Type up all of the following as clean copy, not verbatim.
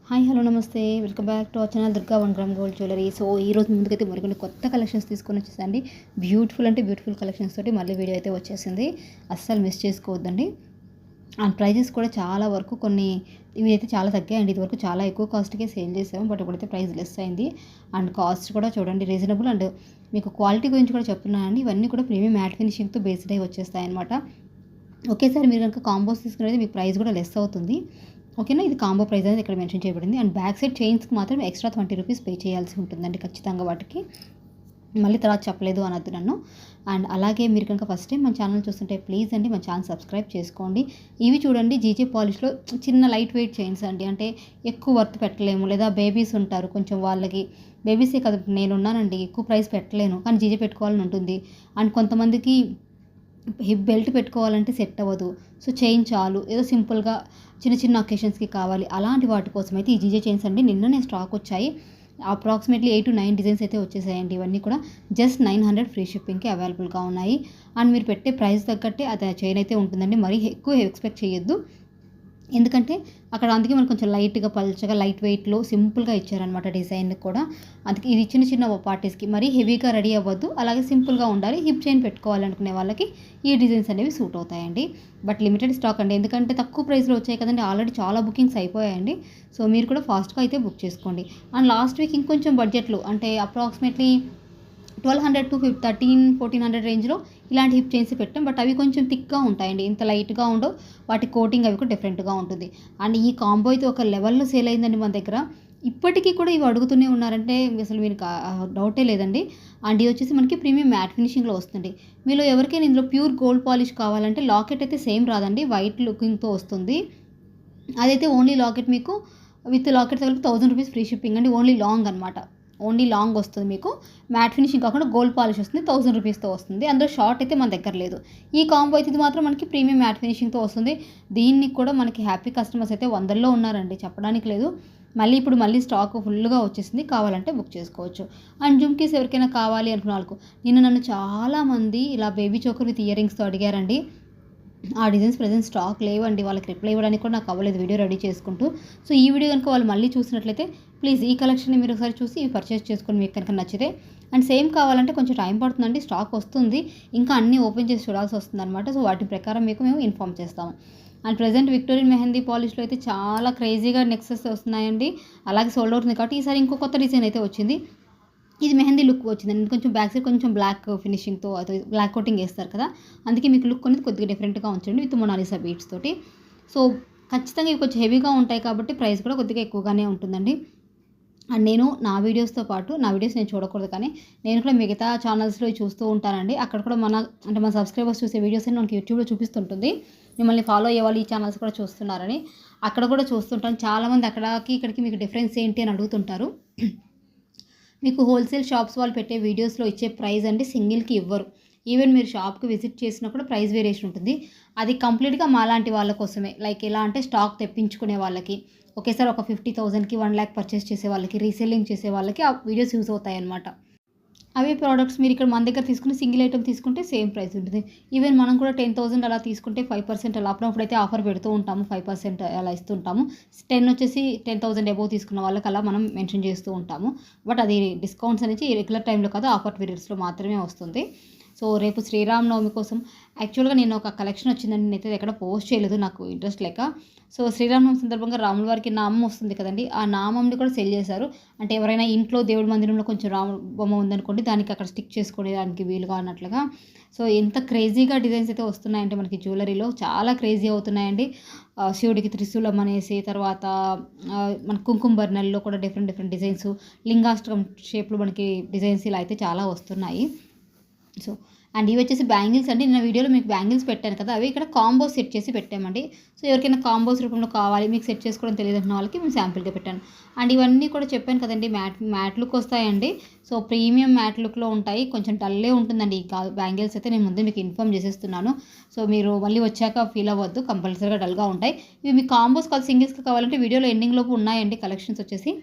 Hi hello నమస్తే welcome back to our channel Durga 1 gram gold jewellery. So ఈ రోజు ముందుకైతే మరికొన్ని కొత్త కలెక్షన్స్ తీసుకొని వచ్చేసండి. బ్యూటిఫుల్ కలెక్షన్స్ తోటి మళ్ళీ వీడియో అయితే వచ్చేసింది. అస్సలు మిస్ చేసుకోవద్దండి. అండ్ ప్రైజెస్ కూడా చాలా వరకు కొన్ని ఇవి అయితే చాలా తగ్గాయండి. ఇదివరకు చాలా ఎక్కువ కాస్ట్కే సేల్ చేసాము, బట్ ఇప్పుడైతే ప్రైస్ లెస్ అయింది. అండ్ కాస్ట్ కూడా చూడండి రీజనబుల్. అండ్ మీకు క్వాలిటీ గురించి కూడా చెప్తున్నానండి. ఇవన్నీ కూడా ప్రీమియం మ్యాట్ ఫినిషింగ్తో బేస్డ్ అయి వచ్చేస్తాయి అనమాట. ఒకేసారి మీరు కనుక కాంబోస్ తీసుకునేది మీకు ప్రైస్ కూడా లెస్ అవుతుంది. ఓకేనా, ఇది కాంబో ప్రైస్ అనేది ఇక్కడ మెన్షన్ చేయబడింది. అండ్ బ్యాక్ సైడ్ చైన్స్కి మాత్రం ఎక్స్ట్రా 20 రూపీస్ పే చేయాల్సి ఉంటుందండి ఖచ్చితంగా. వాటికి మళ్ళీ తర్వాత చెప్పలేదు అనొద్దు నన్ను. అండ్ అలాగే మీరు కనుక ఫస్ట్ టైం మన ఛానల్ చూస్తుంటే ప్లీజ్ అండి మన ఛానల్ సబ్స్క్రైబ్ చేసుకోండి. ఇవి చూడండి జీజే పాలిష్లో చిన్న లైట్ వెయిట్ చైన్స్ అండి. అంటే ఎక్కువ వర్త్ పెట్టలేము, లేదా బేబీస్ ఉంటారు కొంచెం వాళ్ళకి. బేబీసే కదా, నేనున్నానండి, ఎక్కువ ప్రైస్ పెట్టలేను కానీ జీజే పెట్టుకోవాలని ఉంటుంది. అండ్ కొంతమందికి హిప్ బెల్ట్ పెట్టుకోవాలంటే సెట్ అవ్వదు. సో చైన్ చాలు, ఏదో సింపుల్గా చిన్న చిన్న ఒకేషన్స్కి కావాలి, అలాంటి వాటి కోసం అయితే ఈ జీజే చైన్స్ అండి నిన్ననే స్టాక్ వచ్చాయి. అప్రాక్సిమేట్లీ 8 to 9 డిజైన్స్ అయితే వచ్చేసాయండి. ఇవన్నీ కూడా జస్ట్ 900 ఫ్రీ షిప్పింగ్కి అవైలబుల్గా ఉన్నాయి. అండ్ మీరు పెట్టే ప్రైస్ తగ్గట్టే అది చైన్ అయితే ఉంటుందండి. మరీ ఎక్కువ ఎక్స్పెక్ట్ చేయొద్దు, ఎందుకంటే అక్కడ అందుకే మనకు కొంచెం లైట్గా పల్చగా లైట్ వెయిట్లో సింపుల్గా ఇచ్చారనమాట డిజైన్ కూడా. అందుకే ఇది చిన్న చిన్న పార్టీస్కి మరీ హెవీగా రెడీ అవ్వద్దు, అలాగే సింపుల్గా ఉండాలి. హిప్ చైన్ పెట్టుకోవాలనుకునే వాళ్ళకి ఈ డిజైన్స్ అనేవి సూట్ అవుతాయండి. బట్ లిమిటెడ్ స్టాక్ అండి, ఎందుకంటే తక్కువ ప్రైస్లో వచ్చాయి కదండి. ఆల్రెడీ చాలా బుకింగ్స్ అయిపోయాయండి. సో మీరు కూడా ఫాస్ట్గా అయితే బుక్ చేసుకోండి. అండ్ లాస్ట్ వీక్ ఇంకొంచెం బడ్జెట్లో, అంటే అప్రాక్సిమేట్లీ 1200 to 1400 రేంజ్లో ఇలాంటి హిప్ చైన్స్ పెట్టాం. బట్ అవి కొంచెం థిక్గా ఉంటాయండి, ఇంత లైట్గా ఉండవు. వాటి కోటింగ్ అవి కూడా డిఫరెంట్గా ఉంటుంది. అండ్ ఈ కాంబో అయితే ఒక లెవెల్లో సేల్ అయిందండి మన దగ్గర. ఇప్పటికీ కూడా ఇవి అడుగుతూనే ఉన్నారంటే అసలు మీకు డౌటే లేదండి. అండ్ ఇది వచ్చేసి మనకి ప్రీమియం మ్యాట్ ఫినిషింగ్లో వస్తుంది. మీలో ఎవరికైనా ఇందులో ప్యూర్ గోల్డ్ పాలిష్ కావాలంటే లాకెట్ అయితే సేమ్ రాదండి, వైట్ లుకింగ్తో వస్తుంది. అదైతే ఓన్లీ లాకెట్ మీకు విత్ లాకెట్ కలిపి 1000 రూపీస్ ఫ్రీ షిప్పింగ్ అండి. ఓన్లీ లాంగ్ అనమాట, ఓన్లీ లాంగ్ వస్తుంది మీకు. మ్యాట్ ఫినిషింగ్ కాకుండా గోల్డ్ పాలిష్ వస్తుంది, 1000 రూపీస్తో వస్తుంది. అందులో షార్ట్ అయితే మన దగ్గర లేదు. ఈ కాంబో అయితే ఇది మాత్రం మనకి ప్రీమియం మ్యాట్ ఫినిషింగ్తో వస్తుంది. దీనికి కూడా మనకి హ్యాపీ కస్టమర్స్ అయితే 100లో ఉన్నారండి, చెప్పడానికి లేదు. మళ్ళీ స్టాక్ ఫుల్గా వచ్చేసింది, కావాలంటే బుక్ చేసుకోవచ్చు. అండ్ జుమ్కీస్ ఎవరికైనా కావాలి అనుకున్న వాళ్ళకు, నన్ను చాలామంది ఇలా బేబీ చోకర్ విత్ ఇయర్ రింగ్స్తో అడిగారండి. ఆ డిజైన్స్ ప్రెజెంట్ స్టాక్ లేవండి, వాళ్ళకి రిప్లై ఇవ్వడానికి కూడా నాకు అవ్వలేదు వీడియో రెడీ చేసుకుంటూ. సో ఈ వీడియో కనుక వాళ్ళు మళ్ళీ చూసినట్లయితే ప్లీజ్ ఈ కలెక్షన్ని మీరు ఒకసారి చూసి ఇవి పర్చేస్ చేసుకొని మీకు కనుక నచ్చితే. అండ్ సేమ్ కావాలంటే కొంచెం టైం పడుతుందండి, స్టాక్ వస్తుంది, ఇంకా అన్నీ ఓపెన్ చేసి చూడాల్సి వస్తుంది అనమాట. సో వాటి ప్రకారం మీకు మేము ఇన్ఫామ్ చేస్తాము. అండ్ ప్రజెంట్ విక్టోరియన్ మెహందీ పాలిష్లో అయితే చాలా క్రేజీగా నెక్సెస్ వస్తున్నాయండి. అలాగే సోల్డ్ అవుతుంది కాబట్టి ఈసారి ఇంకో కొత్త డిజైన్ అయితే వచ్చింది. ఇది మెహందీ లుక్ వచ్చిందండి, కొంచెం బ్యాక్ సైడ్ కొంచెం బ్లాక్ ఫినిషింగ్తో అది బ్లాక్ కోటింగ్ వేస్తారు కదా, అందుకే మీకు లుక్ అనేది కొద్దిగా డిఫరెంట్గా ఉంచండి విత్ మొనాలిసా బీట్స్ తోటి. సో ఖచ్చితంగా ఇవి కొంచెం హెవీగా ఉంటాయి కాబట్టి ప్రైస్ కూడా కొద్దిగా ఎక్కువగానే ఉంటుందండి. అండ్ నేను నా వీడియోస్తో పాటు, నా వీడియోస్ నేను చూడకూడదు కానీ నేను కూడా మిగతా ఛానల్స్లో చూస్తూ ఉంటానండి. అక్కడ కూడా మన సబ్స్క్రైబర్స్ చూసే వీడియోస్ అని మనకి యూట్యూబ్లో చూపిస్తుంటుంది. మిమ్మల్ని ఫాలో అయ్యే వాళ్ళు ఈ ఛానల్స్ కూడా చూస్తున్నారని అక్కడ కూడా చూస్తుంటాను. చాలామంది అక్కడికి ఇక్కడికి మీకు డిఫరెన్స్ ఏంటి అని అడుగుతుంటారు. మీకు హోల్సేల్ షాప్స్ వాళ్ళు పెట్టే వీడియోస్లో ఇచ్చే ప్రైస్ అంటే సింగిల్కి ఇవ్వరు. ఈవెన్ మీరు షాప్కి విజిట్ చేసినా కూడా ప్రైస్ వేరియేషన్ ఉంటుంది. అది కంప్లీట్గా మాలాంటి వాళ్ళ కోసమే. లైక్ ఎలా అంటే స్టాక్ తెప్పించుకునే వాళ్ళకి, ఒకేసారి ఒక 50,000కి 1 lakh పర్చేస్ చేసే వాళ్ళకి, రీసెల్లింగ్ చేసే వాళ్ళకి ఆ వీడియోస్ యూజ్ అవుతాయి అన్నమాట. అవే ప్రోడక్ట్స్ మీరు ఇక్కడ మన దగ్గర తీసుకుని సింగిల్ ఐటమ్ తీసుకుంటే సేమ్ ప్రైస్ ఉంటుంది. ఈవెన్ మనం కూడా 10,000 అలా తీసుకుంటే 5% అలా అప్పుడప్పుడైతే ఆఫర్ పెడుతూ ఉంటాము, 5% అలా ఇస్తుంటాము. 10 వచ్చేసి 10,000 అబోవ్ తీసుకున్న వాళ్ళకి అలా మనం మెన్షన్ చేస్తూ ఉంటాము. బట్ అది డిస్కౌంట్స్ అనేది రెగ్యులర్ టైంలో కాదు, ఆఫర్ పీరియడ్స్లో మాత్రమే వస్తుంది. సో రేపు శ్రీరామనవమి కోసం యాక్చువల్గా నేను ఒక కలెక్షన్ వచ్చిందండి, నేనైతే ఎక్కడ పోస్ట్ చేయలేదు నాకు ఇంట్రెస్ట్ లేక. సో శ్రీరామనవమి సందర్భంగా రాముల వారికి నామం వస్తుంది కదండి, ఆ నామంని కూడా సెల్ చేశారు. అంటే ఎవరైనా ఇంట్లో దేవుడి మందిరంలో కొంచెం రాముడు బొమ్మ ఉందనుకోండి, దానికి అక్కడ స్టిక్ చేసుకోవడానికి వీలుగా అన్నట్లుగా. సో ఎంత క్రేజీగా డిజైన్స్ అయితే వస్తున్నాయంటే మనకి జ్యువెలరీలో చాలా క్రేజీ అవుతున్నాయండి. శివుడికి త్రిశూలం అనేసి, తర్వాత మన కుంకుమ బర్నల్లో కూడా డిఫరెంట్ డిజైన్స్, లింగాష్టకం షేప్లో మనకి డిజైన్స్ ఇలా అయితే చాలా వస్తున్నాయి. సో అండ్ ఇవి వచ్చేసి బ్యాంగిల్స్ అండి. నిన్న వీడియోలో మీకు బ్యాంగిల్స్ పెట్టాను కదా, అవి ఇక్కడ కాంబోస్ సెట్ చేసి పెట్టామండి. సో ఎవరికైనా కాంబోస్ రూపంలో కావాలి, మీకు సెట్ చేసుకోవడం తెలియదు అన్న వాళ్ళకి మేము శాంపిల్గా పెట్టాను. అండ్ ఇవన్నీ కూడా చెప్పాను కదండి, మ్యాట్ లుక్ వస్తాయండి. సో ప్రీమియం మ్యాట్ లుక్లో ఉంటాయి, కొంచెం డల్లే ఉంటుందండి ఈ బ్యాంగిల్స్ అయితే. నేను ముందే మీకు ఇన్ఫామ్ చేసేస్తున్నాను. సో మీరు మళ్ళీ వచ్చాక ఫీల్ అవ్వద్దు, కంపల్సరీగా డల్గా ఉంటాయి. ఇవి మీకు కాంబోస్ కాదు సింగిల్స్కి కావాలంటే వీడియోలో ఎండింగ్లోపు ఉన్నాయండి కలెక్షన్స్ వచ్చేసి.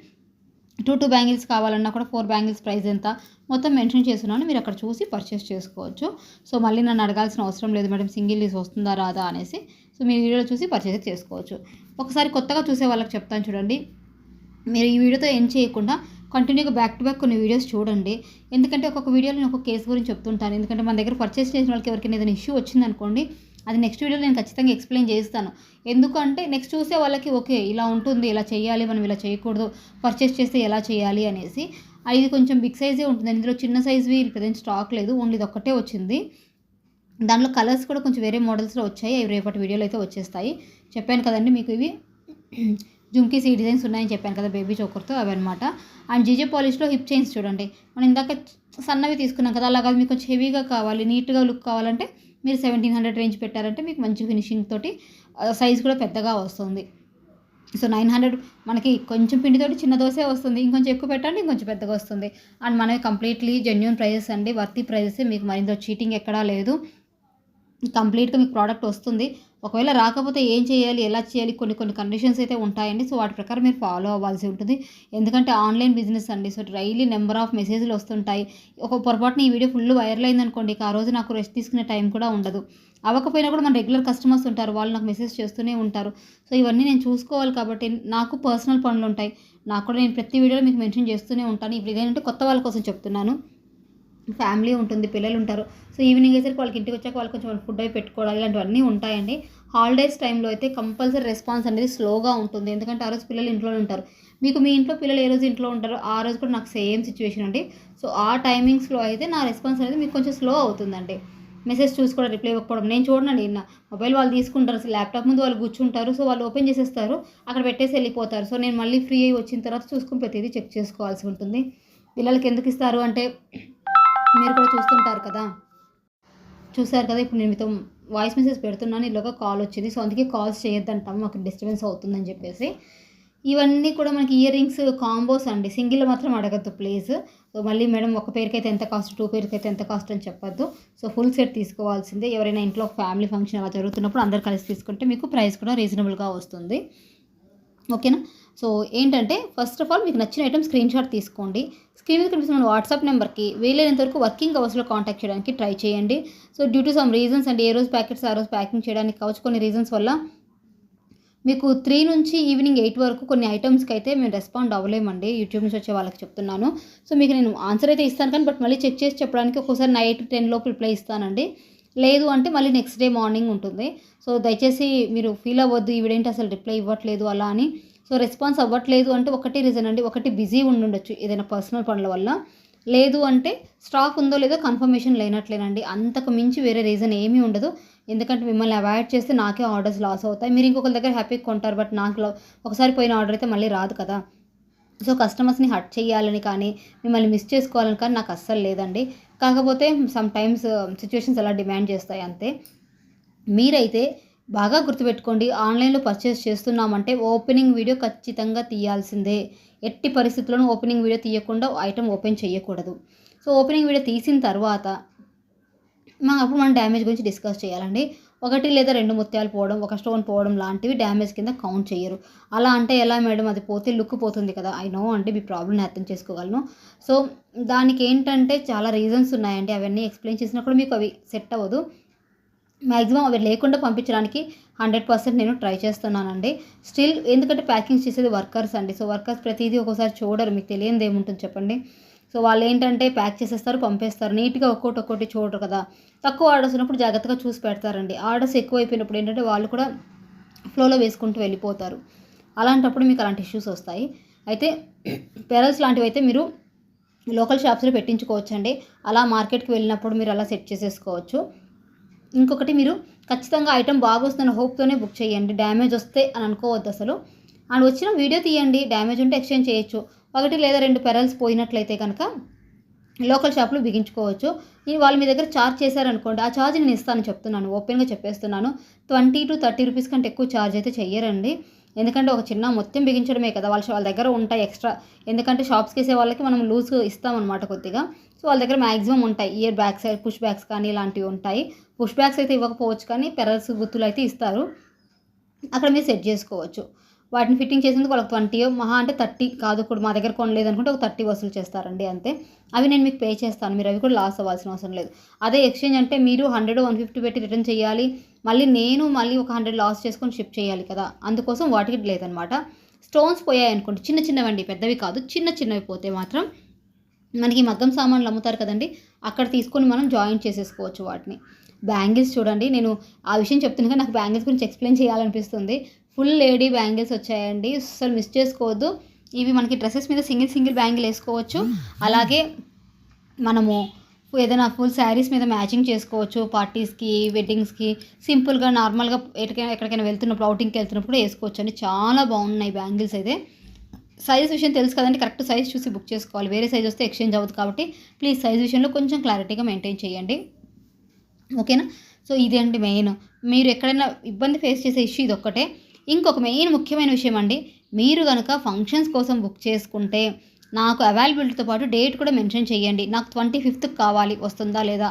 2 బ్యాంగిల్స్ కావాలన్నా కూడా 4 బ్యాంగిల్స్ ప్రైస్ ఎంత మొత్తం మెన్షన్ చేస్తున్నాను, మీరు అక్కడ చూసి పర్చేస్ చేసుకోవచ్చు. సో మళ్ళీ నన్ను అడగాల్సిన అవసరం లేదు మేడం సింగిల్ లీస్ వస్తుందా రాదా అనేసి. సో మీ వీడియోలో చూసి పర్చేస్ చేసుకోవచ్చు. ఒకసారి కొత్తగా చూసే వాళ్ళకి చెప్తాను చూడండి, మీరు ఈ వీడియోతో ఎండ్ చేయకుండా కంటిన్యూగా బ్యాక్ టు బ్యాక్ కొన్ని వీడియోస్ చూడండి. ఎందుకంటే ఒక్కొక్క వీడియోలో నేను ఒక్కొక్క కేసు గురించి చెప్తుంటాను. ఎందుకంటే మన దగ్గర పర్చేస్ చేసిన వాళ్ళకి ఎవరికైనా ఏదైనా ఇష్యూ వచ్చిందనుకోండి, అది నెక్స్ట్ వీడియోలో నేను ఖచ్చితంగా ఎక్స్ప్లెయిన్ చేస్తాను. ఎందుకంటే నెక్స్ట్ చూసే వాళ్ళకి ఓకే ఇలా ఉంటుంది, ఇలా చేయాలి, మనం ఇలా చేయకూడదు, పర్చేస్ చేస్తే ఎలా చేయాలి అనేసి. ఇది కొంచెం బిగ్ సైజే ఉంటుంది. ఇందులో చిన్న సైజ్వి ప్రజెంట్ స్టాక్ లేదు, ఓన్లీ ఇది ఒక్కటే వచ్చింది. దాంట్లో కలర్స్ కూడా కొంచెం వేరే మోడల్స్లో వచ్చాయి. అవి రేపటి వీడియోలో అయితే వచ్చేస్తాయి. చెప్పాను కదండి మీకు ఇవి జుమ్కీస్ ఈ డిజైన్స్ ఉన్నాయని చెప్పాను కదా బేబీ చోకర్తో, అవి అనమాట. అండ్ జీజే పాలిష్లో హిప్ చైన్స్ చూడండి. మనం ఇందాక సన్నవి తీసుకున్నాం కదా, అలాగా మీకు కొంచెం హెవీగా కావాలి, నీట్గా లుక్ కావాలంటే మీరు 1700 రేంజ్ పెట్టారంటే మీకు మంచి ఫినిషింగ్ తోటి సైజ్ కూడా పెద్దగా వస్తుంది. సో 900 మనకి కొంచెం పిండితోటి చిన్న దోసే వస్తుంది. ఇంకొంచెం ఎక్కువ పెట్టండి, ఇంకొంచెం పెద్దగా వస్తుంది. అండ్ మనవి కంప్లీట్లీ జెన్యూన్ ప్రైజెస్ అండి, వర్తీ ప్రైజెస్. మీకు మరింత చీటింగ్ ఎక్కడా లేదు. కంప్లీట్గా మీకు ప్రోడక్ట్ వస్తుంది. ఒకవేళ రాకపోతే ఏం చేయాలి, ఎలా చేయాలి, కొన్ని కండిషన్స్ అయితే ఉంటాయండి. సో వాటి ప్రకారం మీరు ఫాలో అవ్వాల్సి ఉంటుంది. ఎందుకంటే ఆన్లైన్ బిజినెస్ అండి. సో డైలీ నెంబర్ ఆఫ్ మెసేజ్లు వస్తుంటాయి. ఒక పొరపాటున ఈ వీడియో ఫుల్ వైరల్ అయిందనుకోండి, ఆ రోజు నాకు రెస్ట్ తీసుకునే టైం కూడా ఉండదు. అవ్వకపోయినా కూడా మన రెగ్యులర్ కస్టమర్స్ ఉంటారు, వాళ్ళు నాకు మెసేజ్ చేస్తూనే ఉంటారు. సో ఇవన్నీ నేను చూసుకోవాలి కాబట్టి నాకు పర్సనల్ పనులు ఉంటాయి. నాకు కూడా నేను ప్రతి వీడియోలో మీకు మెన్షన్ చేస్తూనే ఉంటాను. ఇప్పుడు ఇదేంటంటే కొత్త వాళ్ళ కోసం చెప్తున్నాను. ఫ్యామిలీ ఉంటుంది, పిల్లలు ఉంటారు. సో ఈవినింగ్ అయ్యేసరికి వాళ్ళకి ఇంటికి వచ్చాక వాళ్ళు కొంచెం ఫుడ్ అవి పెట్టుకోవడాలి, ఇలాంటివన్నీ ఉంటాయండి. హాలిడేస్ టైంలో అయితే కంపల్సరీ రెస్పాన్స్ అనేది స్లోగా ఉంటుంది. ఎందుకంటే ఆ రోజు పిల్లలు ఇంట్లోనే ఉంటారు. మీకు మీ ఇంట్లో పిల్లలు ఏ రోజు ఇంట్లో ఉంటారో ఆ రోజు కూడా నాకు సేమ్ సిచ్యువేషన్ అండి. సో ఆ టైమింగ్స్లో అయితే నా రెస్పాన్స్ అనేది మీకు కొంచెం స్లో అవుతుందండి. మెసేజ్ చూసి కూడా రిప్లై ఇవ్వకపోవడం నేను చూడండి. నా మొబైల్ వాళ్ళు తీసుకుంటారు, ల్యాప్టాప్ ముందు వాళ్ళు కూర్చుంటారు. సో వాళ్ళు ఓపెన్ చేసేస్తారు, అక్కడ పెట్టేసి వెళ్ళిపోతారు. సో నేను మళ్ళీ ఫ్రీ అయ్యి వచ్చిన తర్వాత చూసుకుని ప్రతిదీ చెక్ చేసుకోవాల్సి ఉంటుంది. పిల్లలకి ఎందుకు ఇస్తారు అంటే మీరు కూడా చూస్తుంటారు కదా, చూసారు కదా. ఇప్పుడు నేను మీతో వాయిస్ మెసేజ్ పెడుతున్నాను, ఇలాగా కాల్ వచ్చింది. సో అందుకే కాల్స్ చేయొద్దంటాము, మాకు డిస్టర్బెన్స్ అవుతుందని చెప్పేసి. ఇవన్నీ కూడా మనకి ఇయర్ రింగ్స్ కాంబోస్ అండి. సింగిల్ మాత్రం అడగద్దు ప్లీజ్. సో మళ్ళీ మేడం ఒక పేరుకైతే ఎంత కాస్ట్, 2 పేరుకైతే ఎంత కాస్ట్ అని చెప్పొద్దు. సో ఫుల్ సెట్ తీసుకోవాల్సిందే. ఎవరైనా ఇంట్లో ఫ్యామిలీ ఫంక్షన్ అలా జరుగుతున్నప్పుడు అందరు కలిసి తీసుకుంటే మీకు ప్రైస్ కూడా రీజనబుల్గా వస్తుంది. ఓకేనా. సో ఏంటంటే ఫస్ట్ ఆఫ్ ఆల్ మీకు నచ్చిన ఐటమ్ స్క్రీన్ షాట్ తీసుకోండి. స్క్రీన్ మీద కనిపిస్తున్న వాట్సాప్ నెంబర్కి వీలైనంత వరకు వర్కింగ్ అవర్స్లో కాంటాక్ట్ చేయడానికి ట్రై చేయండి. So due to some reasons అండి, ఏ రోజు ప్యాకెట్స్ ఆ రోజు ప్యాకింగ్ చేయడానికి కావచ్చు, కొన్ని రీజన్స్ వల్ల మీకు 3 నుంచి ఈవినింగ్ 8 వరకు కొన్ని ఐటమ్స్కి అయితే మేము రెస్పాండ్ అవ్వలేమండి. యూట్యూబ్ నుంచి వచ్చే వాళ్ళకి చెప్తున్నాను. సో మీకు నేను ఆన్సర్ అయితే ఇస్తాను కానీ మళ్ళీ చెక్ చేసి చెప్పడానికి ఒక్కోసారి నైట్ 10 లోపు రిప్లై ఇస్తానండి. లేదు అంటే మళ్ళీ నెక్స్ట్ డే మార్నింగ్ ఉంటుంది. సో దయచేసి మీరు ఫీల్ అవ్వద్దు, ఈవిడేంటి అసలు రిప్లై ఇవ్వట్లేదు అలా అని. సో రెస్పాన్స్ అవ్వట్లేదు అంటే ఒకటి రీజన్ అండి, ఒకటి బిజీ ఉండుండొచ్చు ఏదైనా పర్సనల్ పనుల వల్ల. లేదు అంటే స్టాక్ ఉందో లేదో కన్ఫర్మేషన్ లేనట్లేనండి. అంతకు మించి వేరే రీజన్ ఏమీ ఉండదు. ఎందుకంటే మిమ్మల్ని అవాయిడ్ చేస్తే నాకే ఆర్డర్స్ లాస్ అవుతాయి. మీరు ఇంకొకరి దగ్గర హ్యాపీగా కొంటారు, బట్ నాకు ఒకసారి పోయిన ఆర్డర్ అయితే మళ్ళీ రాదు కదా. సో కస్టమర్స్ని హర్ట్ చేయాలని కానీ మిమ్మల్ని మిస్ చేసుకోవాలని కానీ నాకు అస్సలు లేదండి. కాకపోతే సమ్ టైమ్స్ సిచ్యువేషన్స్ అలా డిమాండ్ చేస్తాయి అంతే. మీరైతే బాగా గుర్తుపెట్టుకోండి, ఆన్లైన్లో పర్చేస్ చేస్తున్నామంటే ఓపెనింగ్ వీడియో ఖచ్చితంగా తీయాల్సిందే. ఎట్టి పరిస్థితుల్లోనూ ఓపెనింగ్ వీడియో తీయకుండా ఐటమ్ ఓపెన్ చేయకూడదు. సో ఓపెనింగ్ వీడియో తీసిన తర్వాత అప్పుడు మనం డ్యామేజ్ గురించి డిస్కస్ చేయాలండి. 1 లేదా 2 ముత్యాలు పోవడం, ఒక స్టోన్ పోవడం లాంటివి డ్యామేజ్ కింద కౌంట్ చేయరు. అలా అంటే ఎలా మేడం, అది పోతే లుక్ పోతుంది కదా. ఐ నో అంటే మీ ప్రాబ్లమ్ని అర్థం చేసుకోగలను. సో దానికి ఏంటంటే చాలా రీజన్స్ ఉన్నాయండి. అవన్నీ ఎక్స్ప్లెయిన్ చేసినప్పుడు మీకు అవి సెట్ అవ్వదు. మ్యాక్సిమం అవి లేకుండా పంపించడానికి 100% నేను ట్రై చేస్తున్నానండి. స్టిల్ ఎందుకంటే ప్యాకింగ్ చేసేది వర్కర్స్ అండి. సో వర్కర్స్ ప్రతిదీ ఒక్కోసారి చూడరు, మీకు తెలియనిది ఏముంటుంది చెప్పండి. సో వాళ్ళు ఏంటంటే ప్యాక్ చేసేస్తారు, పంపేస్తారు, నీట్గా ఒక్కొక్కటి చూడరు కదా. తక్కువ ఆర్డర్స్ ఉన్నప్పుడు జాగ్రత్తగా చూసి పెడతారండి. ఆర్డర్స్ ఎక్కువైపోయినప్పుడు ఏంటంటే వాళ్ళు కూడా ఫ్లోలో వేసుకుంటూ వెళ్ళిపోతారు. అలాంటప్పుడు మీకు అలాంటి ఇష్యూస్ వస్తాయి. అయితే పెరల్స్ లాంటివి అయితే మీరు లోకల్ షాప్స్లో పెట్టించుకోవచ్చండి. అలా మార్కెట్కి వెళ్ళినప్పుడు మీరు అలా సెట్ చేసేసుకోవచ్చు. ఇంకొకటి, మీరు ఖచ్చితంగా ఐటమ్ బాగొస్తుందన్న హోప్తోనే బుక్ చేయండి. డ్యామేజ్ వస్తే అని అనుకోవద్దు అసలు. అండ్ వచ్చిన వీడియో తీయండి, డ్యామేజ్ ఉంటే ఎక్స్చేంజ్ చేయొచ్చు. 1 లేదా 2 పెరల్స్ పోయినట్లయితే కనుక లోకల్ షాప్లో బిగించుకోవచ్చు. వాళ్ళు మీ దగ్గర ఛార్జ్ చేశారనుకోండి, ఆ ఛార్జ్ నేను ఇస్తాను చెప్తున్నాను, ఓపెన్గా చెప్పేస్తున్నాను. 20 to 30 రూపీస్ కంటే ఎక్కువ ఛార్జ్ అయితే చెయ్యరండి. ఎందుకంటే ఒక చిన్న మొత్తం బిగించడమే కదా, వాళ్ళ దగ్గర ఉంటాయి ఎక్స్ట్రా. ఎందుకంటే షాప్స్కి వేసే వాళ్ళకి మనం లూజ్ ఇస్తామన్నమాట కొద్దిగా. సో వాళ్ళ దగ్గర మ్యాక్సిమం ఉంటాయి, ఇయర్ బ్యాగ్స్, పుష్ బ్యాగ్స్ కానీ ఇలాంటివి ఉంటాయి. పుష్ బ్యాగ్స్ అయితే ఇవ్వకపోవచ్చు కానీ పెరల్స్ గుత్తులు అయితే ఇస్తారు. అక్కడ మీరు సెట్ చేసుకోవచ్చు. వాటిని ఫిట్టింగ్ చేసేందుకు వాళ్ళకి 20 మహా అంటే 30 కాదు, ఇప్పుడు మా దగ్గర కొనలేదనుకుంటే ఒక 30 వసూలు చేస్తారండి అంతే. అవి నేను మీకు పే చేస్తాను, మీరు అవి కూడా లాస్ అవ్వాల్సిన అవసరం లేదు. అదే ఎక్స్చేంజ్ అంటే మీరు 100, 150 పెట్టి రిటర్న్ చేయాలి, మళ్ళీ ఒక 100 లాస్ చేసుకొని షిప్ చేయాలి కదా, అందుకోసం వాటికి లేదనమాట. స్టోన్స్ పోయాయి అనుకోండి, చిన్న చిన్నవండి, పెద్దవి కాదు, చిన్న చిన్నవి పోతే మాత్రం మనకి మగ్గం సామాన్లు అమ్ముతారు కదండి, అక్కడ తీసుకొని మనం జాయింట్ చేసేసుకోవచ్చు వాటిని. బ్యాంగిల్స్ చూడండి, నేను ఆ విషయం చెప్తున్నాను, నాకు బ్యాంగిల్స్ గురించి ఎక్స్ప్లెయిన్ చేయాలనిపిస్తుంది. ఫుల్ లేడీ బ్యాంగిల్స్ వచ్చాయండి, అసలు మిస్ చేసుకోవద్దు. ఇవి మనకి డ్రెస్సెస్ మీద సింగిల్ బ్యాంగిల్ వేసుకోవచ్చు. అలాగే మనము ఏదైనా ఫుల్ శారీస్ మీద మ్యాచింగ్ చేసుకోవచ్చు, పార్టీస్కి, వెడ్డింగ్స్కి, సింపుల్గా నార్మల్గా ఎక్కడికైనా వెళ్తున్నప్పుడు, అవుటింగ్కి వెళ్తున్నప్పుడు వేసుకోవచ్చు అండి. చాలా బాగున్నాయి బ్యాంగిల్స్ అయితే. సైజ్ విషయం తెలుసు కదండి, కరెక్ట్ సైజ్ చూసి బుక్ చేసుకోవాలి. వేరే సైజ్ వస్తే ఎక్స్చేంజ్ అవ్వదు కాబట్టి ప్లీజ్ సైజ్ విషయంలో కొంచెం క్లారిటీగా మెయింటైన్ చేయండి, ఓకేనా. సో ఇదే అండి మెయిన్, మీరు ఎక్కడైనా ఇబ్బంది ఫేస్ చేసే ఇష్యూ ఇది ఒక్కటే. ఇంకొక మెయిన్ ముఖ్యమైన విషయం అండి, మీరు కనుక ఫంక్షన్స్ కోసం బుక్ చేసుకుంటే నాకు అవైలబిలిటీతో పాటు డేట్ కూడా మెన్షన్ చేయండి. నాకు 25th కావాలి, వస్తుందా లేదా,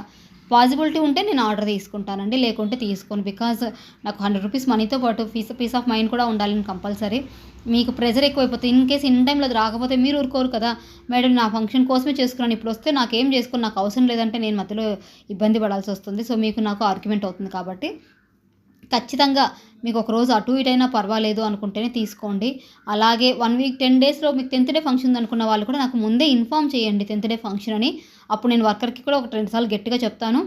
పాసిబిలిటీ ఉంటే నేను ఆర్డర్ తీసుకుంటానండి, లేకుంటే తీసుకోను. బికాజ్ నాకు 100 రూపీస్ మనీతో పాటు పీస్ ఆఫ్ మైండ్ కూడా ఉండాలని కంపల్సరీ. మీకు ప్రెజర్ ఎక్కువైపోతుంది, ఇన్ కేసు ఇన్ టైంలో అది రాకపోతే మీరు ఊరుకోరు కదా, మేడం నా ఫంక్షన్ కోసమే చేసుకున్నాను, ఇప్పుడు వస్తే నాకేం చేసుకుని నాకు అవసరం లేదంటే నేను మధ్యలో ఇబ్బంది పడాల్సి వస్తుంది. సో మీకు నాకు ఆర్గ్యుమెంట్ అవుతుంది కాబట్టి ఖచ్చితంగా మీకు ఒక రోజు అటు ఇటు అయినా పర్వాలేదు అనుకుంటేనే తీసుకోండి. అలాగే 1 వీక్ 10 డేస్లో మీకు 10th డే ఫంక్షన్ ఉందనుకున్న వాళ్ళు కూడా నాకు ముందే ఇన్ఫామ్ చేయండి 10th డే ఫంక్షన్ అని. అప్పుడు నేను వర్కర్కి కూడా ఒక 2 సార్లు గట్టిగా చెప్తాను,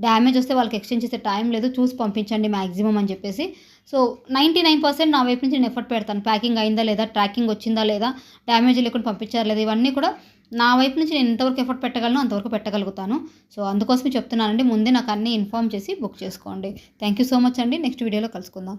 డ్యామేజ్ వస్తే వాళ్ళకి ఎక్స్చేంజ్ చేసే టైం లేదు, చూసి పంపించండి మ్యాక్సిమం అని చెప్పేసి. సో 99% నా వైపు నుంచి నేను ఎఫర్ట్ పెడతాను, ప్యాకింగ్ అయిందా లేదా, ట్రాకింగ్ వచ్చిందా లేదా, డ్యామేజ్ లేకుండా పంపించారా లేదా, ఇవన్నీ కూడా నా వైపు నుంచి నేను ఎంతవరకు ఎఫర్ట్ పెట్టగలను అంతవరకు పెట్టగలుగుతాను. సో అందుకోసమే చెప్తున్నానండి, ముందే నాకు అన్నీ ఇన్ఫామ్ చేసి బుక్ చేసుకోండి. థ్యాంక్ యూ సో మచ్ అండి. నెక్స్ట్ వీడియోలో కలుసుకుందాం.